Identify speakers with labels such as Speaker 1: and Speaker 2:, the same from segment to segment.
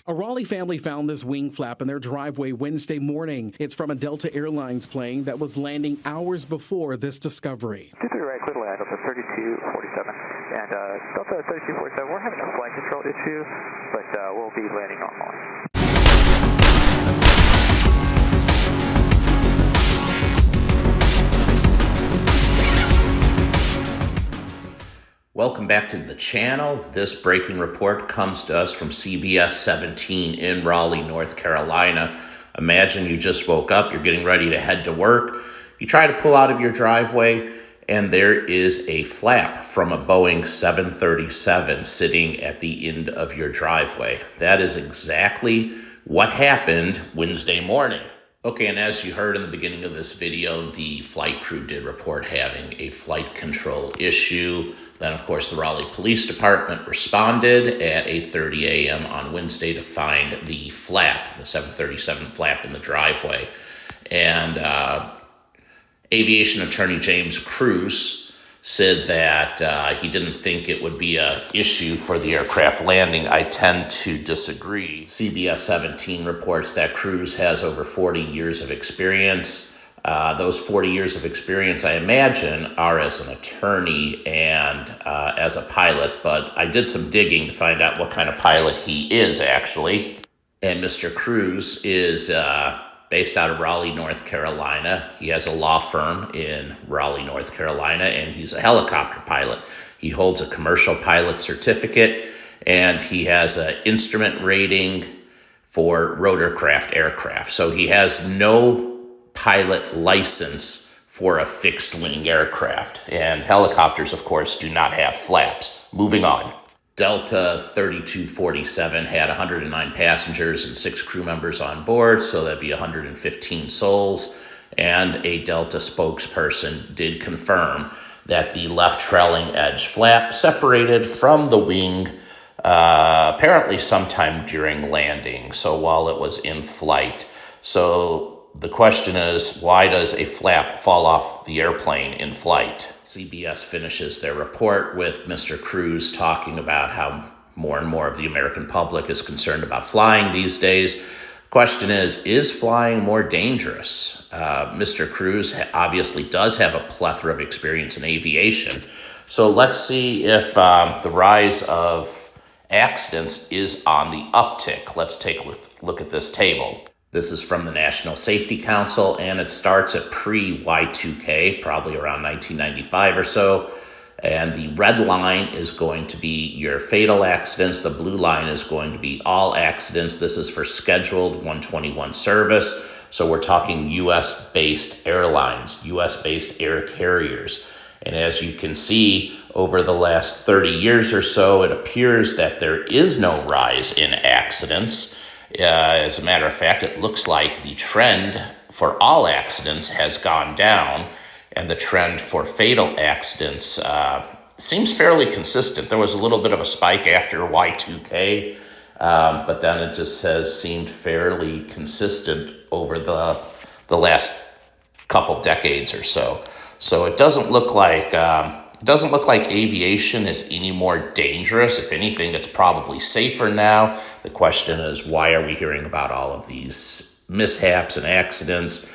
Speaker 1: A Raleigh family found this wing flap in their driveway Wednesday morning. It's from a Delta Airlines plane that was landing hours before this discovery.
Speaker 2: 23 right, clear to land, Delta 3247. And Delta 3247, we're having a flight control issue, but we'll be landing normally.
Speaker 3: Welcome back to the channel. This breaking report comes to us from CBS 17 in Raleigh, North Carolina. Imagine you just woke up, you're getting ready to head to work. You try to pull out of your driveway, and there is a flap from a Boeing 737 sitting at the end of your driveway. That is exactly what happened Wednesday morning. Okay, and as you heard in the beginning of this video, the flight crew did report having a flight control issue. Then, of course, the Raleigh Police Department responded at 8:30 a.m. on Wednesday to find the flap, the 737 flap in the driveway. And aviation attorney James Cruz said that he didn't think it would be an issue for the aircraft landing. I tend to disagree. CBS 17 reports that Cruz has over 40 years of experience. Those 40 years of experience, I imagine, are as an attorney and as a pilot, but I did some digging to find out what kind of pilot he is, actually. And Mr. Cruz is based out of Raleigh, North Carolina. He has a law firm in Raleigh, North Carolina, and he's a helicopter pilot. He holds a commercial pilot certificate, and he has an instrument rating for rotorcraft aircraft. So he has no pilot license for a fixed-wing aircraft. And helicopters, of course, do not have flaps. Moving on. Delta 3247 had 109 passengers and 6 crew members on board, so that'd be 115 souls. And a Delta spokesperson did confirm that the left trailing edge flap separated from the wing apparently sometime during landing, so while it was in flight. So the question is, why does a flap fall off the airplane in flight? CBS finishes their report with Mr. Cruz talking about how more and more of the American public is concerned about flying these days. Question is flying more dangerous? Mr. Cruz obviously does have a plethora of experience in aviation. So let's see if the rise of accidents is on the uptick. Let's take a look at this table. This is from the National Safety Council, and it starts at pre-Y2K, probably around 1995 or so. And the red line is going to be your fatal accidents. The blue line is going to be all accidents. This is for scheduled 121 service. So we're talking U.S.-based airlines, U.S.-based air carriers. And as you can see, over the last 30 years or so, it appears that there is no rise in accidents. As a matter of fact, it looks like the trend for all accidents has gone down, and the trend for fatal accidents seems fairly consistent. There was a little bit of a spike after Y2K, but then it just has seemed fairly consistent over the last couple decades or so. So it doesn't look like aviation is any more dangerous. If anything, it's probably safer now. The question is, why are we hearing about all of these mishaps and accidents?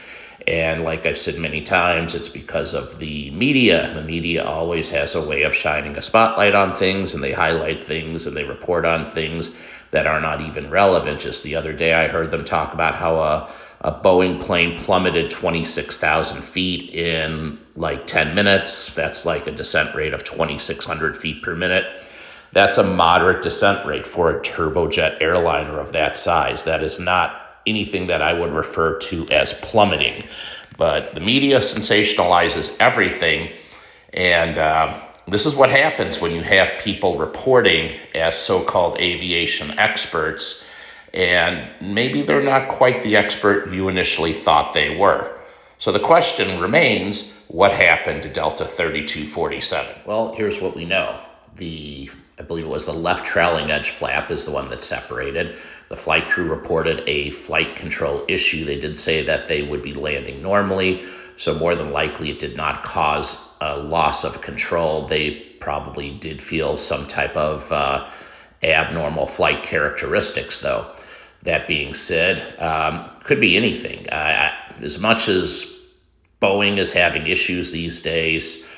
Speaker 3: And like I've said many times, it's because of the media. The media always has a way of shining a spotlight on things, and they highlight things and they report on things that are not even relevant. Just the other day, I heard them talk about how a Boeing plane plummeted 26,000 feet in like 10 minutes. That's like a descent rate of 2,600 feet per minute. That's a moderate descent rate for a turbojet airliner of that size. That is not anything that I would refer to as plummeting. But the media sensationalizes everything, and this is what happens when you have people reporting as so-called aviation experts, and maybe they're not quite the expert you initially thought they were. So the question remains, what happened to Delta 3247? Well, here's what we know. I believe it was the left trailing edge flap is the one that separated. The flight crew reported a flight control issue. They did say that they would be landing normally, so more than likely it did not cause a loss of control. They probably did feel some type of abnormal flight characteristics, though. That being said, could be anything. As much as Boeing is having issues these days,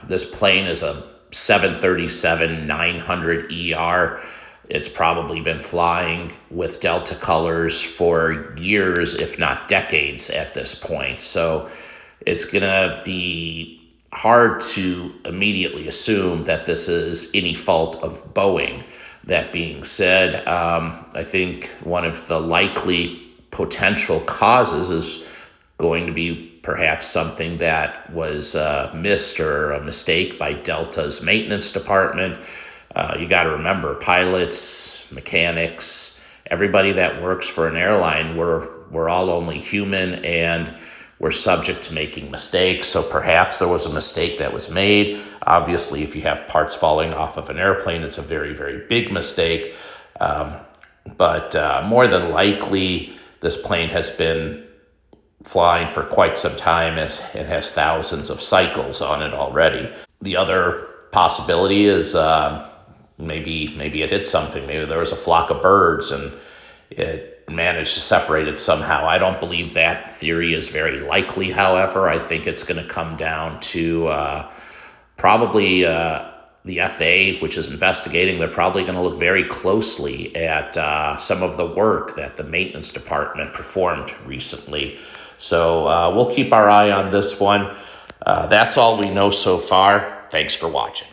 Speaker 3: this plane is a 737-900ER. It's probably been flying with Delta colors for years, if not decades at this point. So it's going to be hard to immediately assume that this is any fault of Boeing. That being said, I think one of the likely potential causes is going to be perhaps something that was missed or a mistake by Delta's maintenance department. You got to remember, pilots, mechanics, everybody that works for an airline, we're all only human, and we're subject to making mistakes. So perhaps there was a mistake that was made. Obviously, if you have parts falling off of an airplane, it's a very, very big mistake. But more than likely, this plane has been flying for quite some time, as it has thousands of cycles on it already. The other possibility is maybe it hit something. Maybe there was a flock of birds and it managed to separate it somehow. I don't believe that theory is very likely, however. I think it's going to come down to probably the FAA, which is investigating. They're probably going to look very closely at some of the work that the maintenance department performed recently. So we'll keep our eye on this one. That's all we know so far. Thanks for watching.